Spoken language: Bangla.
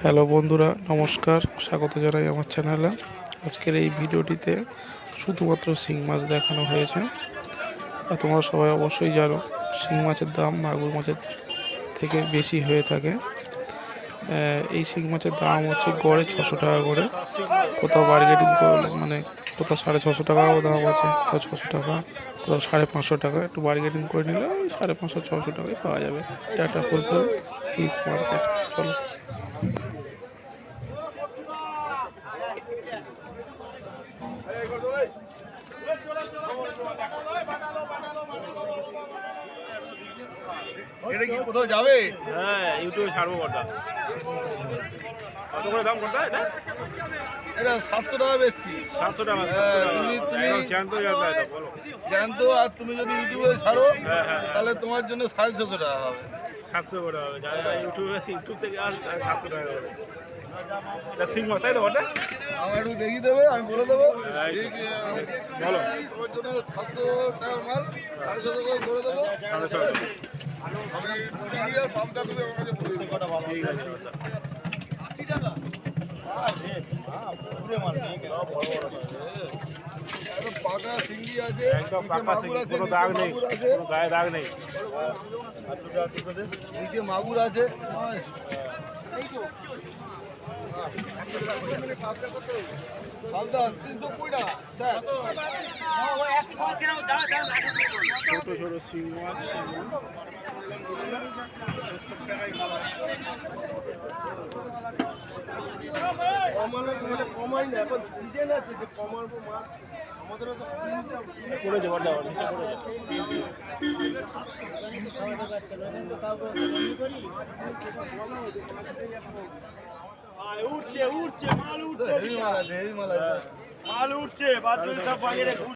হ্যালো বন্ধুরা, নমস্কার, স্বাগত জানাই আমার চ্যানেলে। আজকের এই ভিডিওটিতে শুধুমাত্র শিং মাছ দেখানো হয়েছে। আর তোমরা সবাই অবশ্যই জানো শিং মাছের দাম মাগুর মাছের থেকে বেশি হয়ে থাকে। এই শিং মাছের দাম হচ্ছে গড়ে 600 টাকা করে। কোথাও বার্গেনিং করলে মানে কোথাও 650 টাকাও দাম আছে, কোথাও 600 টাকা, কোথাও 550 টাকা। একটু বার্গেনিং করে নিলে ওই 550-600 টাকায় পাওয়া যাবে। এটা একটা হোলসেল ফিশ মার্কেট। চলো। এটা কি কোথাও যাবে? হ্যাঁ, ইউটিউবে ছাড়বো কটা। কত করে দাম কটা এটা? এটা 700 টাকা বেচছি। 700 টাকা। তুমি জ্যান্ত যাবে তো বলো। জানতো, আর তুমি যদি ইউটিউবে ছাড়ো হ্যাঁ। তাহলে তোমার জন্য 650 টাকা হবে। 700 করে হবে। যারা ইউটিউব থেকে আর 700 টাকা করে। এটা শিং মাছ তাই তো কটা? আমার একটু দেখিয়ে দেবে, আমি বলে দেবো। ঠিক বলো। তোমার জন্য 700 টাকার মাল 750 করে করে দেবো। 650। আমি সিরিয়াল পাম্পটা তুমি আমার কাছে বলে দিই। ঠিক আছে। একদম পাকা সিঙ্গি আছে, একদম নিচে পাকা মাগুর আছে, কোনো নিচে দাগ নেই, মাগুর আছে, কোনো গায়ে দাগ নেই। নিচে মাগুর আছে। পাবদা 320 টাকা স্যার। ছোট ছোট শিং মাছ। কমাই না, এখন সিজন আছে যে কমাবো মাছ। আমাদেরও তো পড়ে যাবে, নিচে পড়ে যাবে। উঠছে মাল উঠছে হেভি মাল আছে, হেভি মাল আছে। মাল উঠছে বাদ সব বাইরে